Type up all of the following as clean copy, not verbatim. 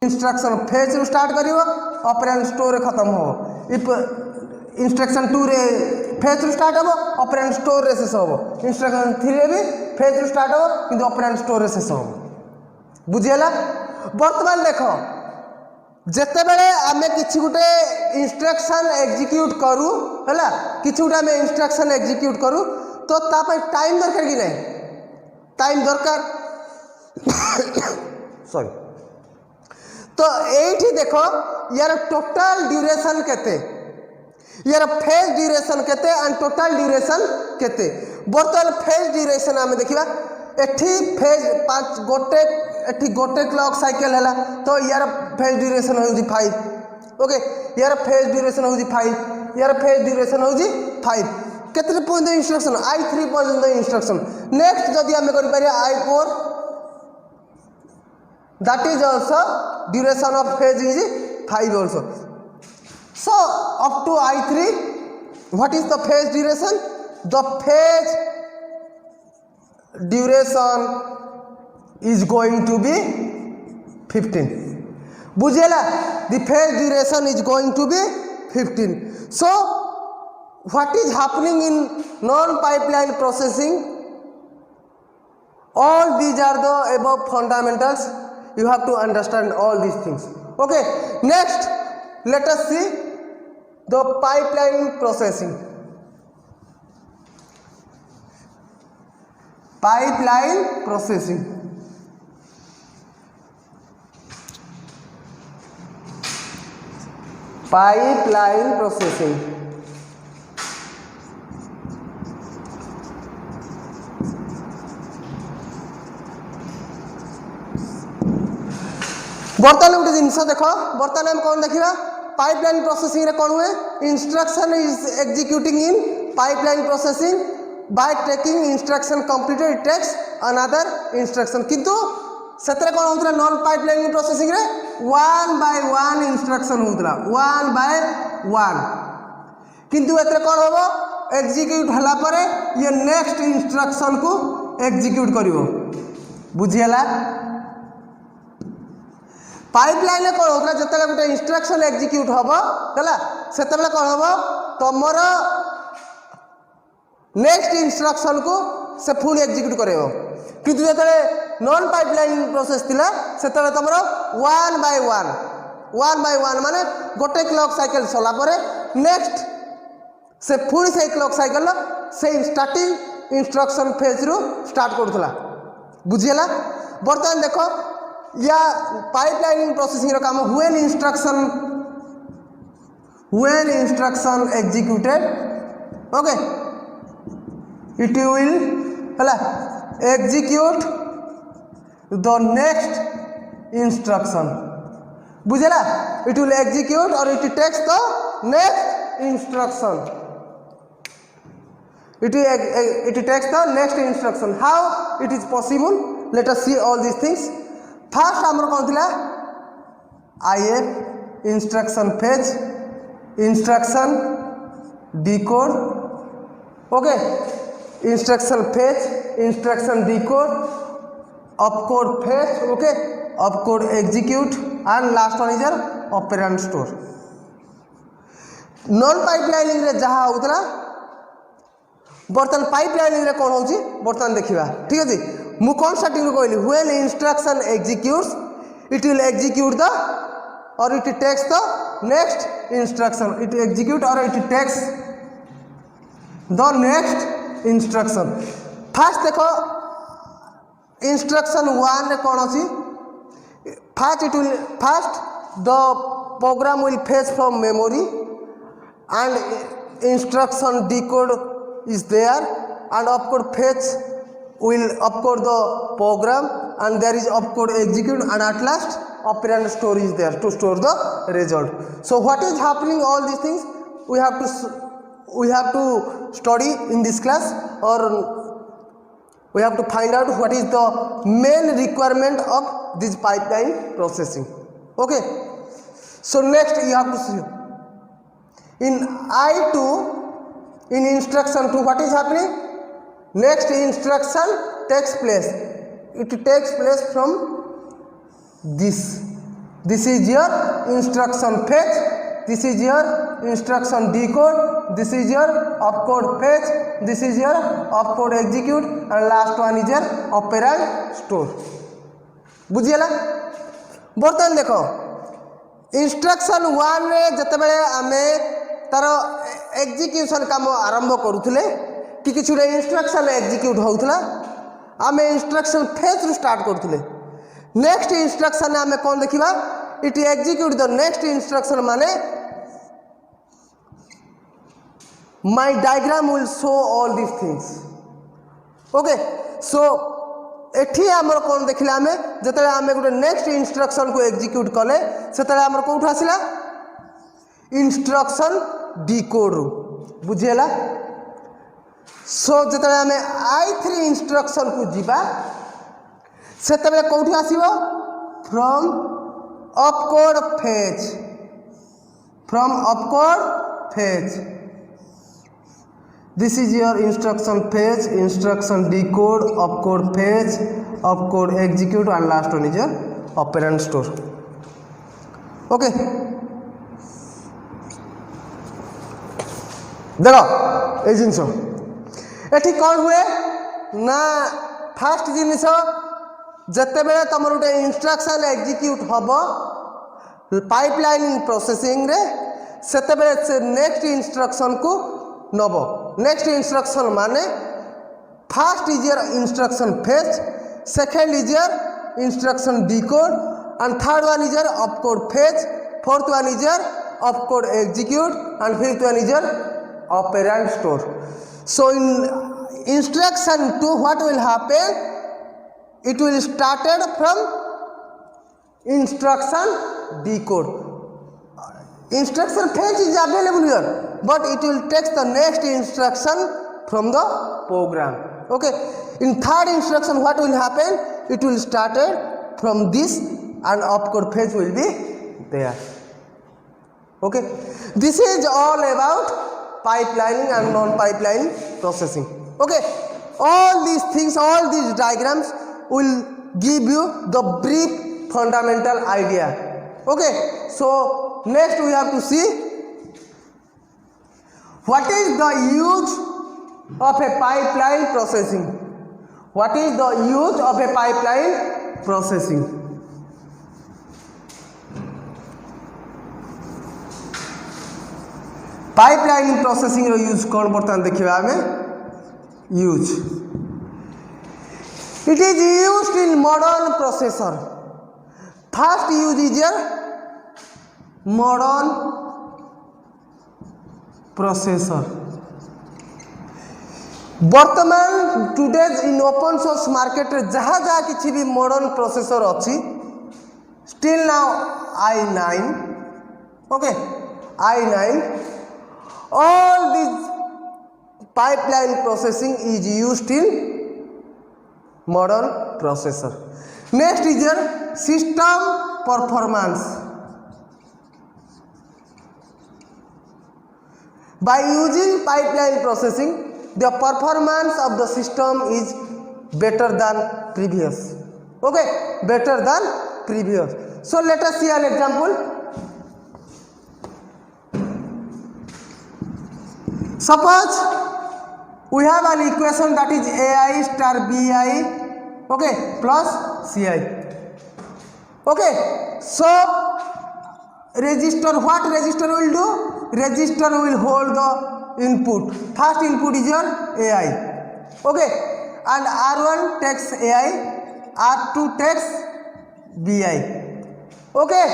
Instruction phase रु start करिवो operand store रे खत्म हो इफ इंस्ट्रक्शन 2 रे फेज रु स्टार्ट हो ऑपरेंड स्टोर रे शेष हो इंस्ट्रक्शन 3 रे भी फेज रु स्टार्ट हो किंतु ऑपरेंड स्टोर रे शेष हो बुझियला वर्तमान देखो जेते बेले आमे किछि गुटे इंस्ट्रक्शन एग्जीक्यूट करू हैला किछि गुटे आमे इंस्ट्रक्शन एग्जीक्यूट करू तो ता पे टाइम दरकार कि नहीं टाइम दरकार सॉरी तो एठी देखो यार टोटल ड्यूरेशन केते यार फेज ड्यूरेशन केते एंड टोटल ड्यूरेशन केते बर्तमान फेज ड्यूरेशन आमे देखिबा एठी फेज 5 गोटे एठी गोटे क्लॉक साइकिल हैला तो यार फेज ड्यूरेशन होउजी 5 ओके यार फेज ड्यूरेशन होउजी 5 यार फेज ड्यूरेशन होउजी 5 केते पॉइंट इंस्ट्रक्शन i3 पर्यंत इंस्ट्रक्शन नेक्स्ट जदी आमे करि Pariya i4 that is also duration of phase is 5 also. So up to I3 what is the phase duration? The phase duration is going to be 15. बुझेला the phase duration is going to be 15. So what is happening in non-pipeline processing? All these are the above fundamentals. You have to understand all these things. Okay, next let us see the pipeline processing. Pipeline processing. Pipeline processing. बर्तमान गोटे जिनस देख बर्तमान आम कौन देखा pipeline processing रे कौन हुए instruction is executing in pipeline processing by taking instruction completed it takes another instruction किंतु सेतरे कौन होतला नॉन पाइपलाइन प्रोसेसिंग रे 1 बाय 1 इंस्ट्रक्शन होतला 1 बाय 1 किंतु एतरे कौन होबो एग्जीक्यूट हला परे ये नेक्स्ट इंस्ट्रक्शन को एग्जीक्यूट करिवो बुझियला पाइपलाइन में कौन होता है जो गोटे इंस्ट्रक्शन एग्जीक्यूट हम है से कौन हम तुमर नेक्स्ट इंस्ट्रक्शन को से पुणी एग्जीक्यूट करेव किंतु जो नॉन पाइपलाइन प्रोसेस थिला से तुमर 1 बाय 1 माने गोटे क्लॉक साइकिल चला परे नेक्स्ट से पुणी से क्लॉक साइकिल से स्टार्टिंग इंस्ट्रक्शन फेज रु स्टार्ट करूला बुझियला बर्तमान देखो या पाइपलाइनिंग प्रोसेसिंग काम when instruction executed okay it will हला एग्जीक्यूट द नेक्स्ट इंस्ट्रक्शन बुझेला इट विल एग्जीक्यूट और it takes the next instruction it takes the next instruction how it is possible let us see all these things first आमर कौन थिला IF instruction fetch instruction decode okay instruction fetch instruction decode opcode fetch okay opcode execute and last one is operand store non pipelining रे जहाँ होतला बर्तमान pipelining रे कौन होची बर्तमान देखिबा ठीक अछि मु कौन स्टार्टिंग रे कहली when instruction executes it will execute the और it takes the next instruction it execute और it takes the next instruction first देखो इंस्ट्रक्शन 1 रे कौन अछि first the program will fetch from memory and instruction decode is there and opcode fetch will opcode the program and there is opcode execute and at last operand store is there to store the result. So what is happening all these things we have to study in this class or we have to find out what is the main requirement of this pipeline processing. Okay, so next you have to see in I2 in instruction 2 what is happening next instruction takes place it takes place from this This is your instruction fetch. This is your instruction decode. This is your opcode fetch. This is your opcode execute, and last one is your operand store. बुझीगला बर्तमान देख instruction 1 रे जतबेले आमे तार execution काम आरंभ करूथले कि किछु रे इंस्ट्रक्शन एग्जीक्यूट होउथला आमे इंस्ट्रक्शन फेज रु स्टार्ट करूथले नेक्स्ट इंस्ट्रक्शन आमे कोन देखिबा it execute the next instruction माने my diagram will show all this things okay so एठी हमर कोन देखिला आमे जतले आमे गुटे नेक्स्ट इंस्ट्रक्शन को एग्जीक्यूट कले सेतले हमर कोठ आसिला इंस्ट्रक्शन डिकोड रु बुझेला सो जतले आमे i3 इंस्ट्रक्शन को जिबा सेतबे कोठी आसीबो from opcode fetch from opcode fetch. This is your instruction fetch, instruction decode, opcode fetch, opcode execute, and last one is your operand store. Okay. देखो ये जिनस एठी कौन हुए ना फास्ट जिनस जते बेले तमर उटे इंस्ट्रक्शन एग्जीक्यूट हबो पाइपलाइन प्रोसेसिंग रे सेते बेले से नेक्स्ट इंस्ट्रक्शन को नबो नेक्स्ट इंस्ट्रक्शन माने first is your instruction fetch second is your instruction decode and third one is your opcode fetch fourth one is your opcode execute and fifth one is your operand store. So in instruction 2 what will happen, it will started from instruction decode. Instruction fetch is available here but it will take the next instruction from the program. Okay, in third instruction what will happen, it will started from this and opcode fetch will be there. Okay, this is all about pipelining and non-pipeline processing. Okay, all these things, all these diagrams will give you the brief fundamental idea. Okay, so next we have to see what is the use of a pipeline processing. What is the use of a pipeline processing? Pipeline processing रो use कौन बर्तमान देखिबा हमें use it is used in modern processor. First use is your modern processor. बर्तमान today's in open source market रे जहाँ जहाँ किसी भी मॉडर्न प्रोसेसर अच्छी still now i9. Okay i9 all this pipeline processing is used in modern processor. Next is your system performance. By using pipeline processing the performance of the system is better than previous. Okay, better than previous. So let us see an example. Suppose we have an equation that is ai star bi okay plus ci. Okay, so register, what register will do, register will hold the input. First input is your ai. Okay, and r1 takes ai, r2 takes bi. Okay,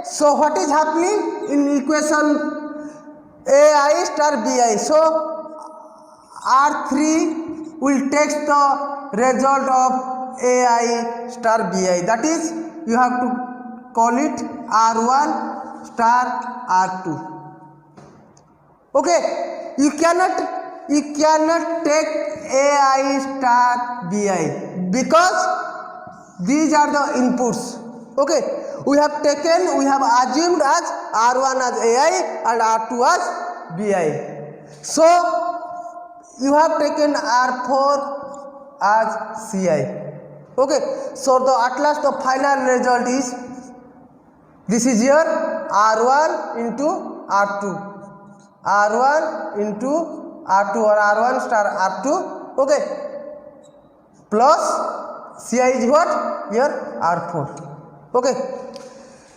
so what is happening in equation ai star bi, so r3 will take the result of ai star bi, that is you have to call it r1 star r2. Okay, you cannot take ai star bi because these are the inputs. Okay, we have assumed as r1 as ai and r2 as bi, so you have taken r4 as ci. Okay, so at last the final result is This is your R1 into R2. R1 into R2 or R1 star R2, okay, plus Ci is what? Your R4, okay.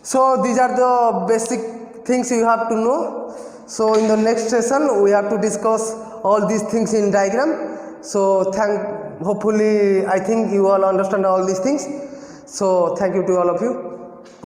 So these are the basic things you have to know. So in the next session we have to discuss all these things in diagram. So hopefully I think you all understand all these things. So thank you to all of you.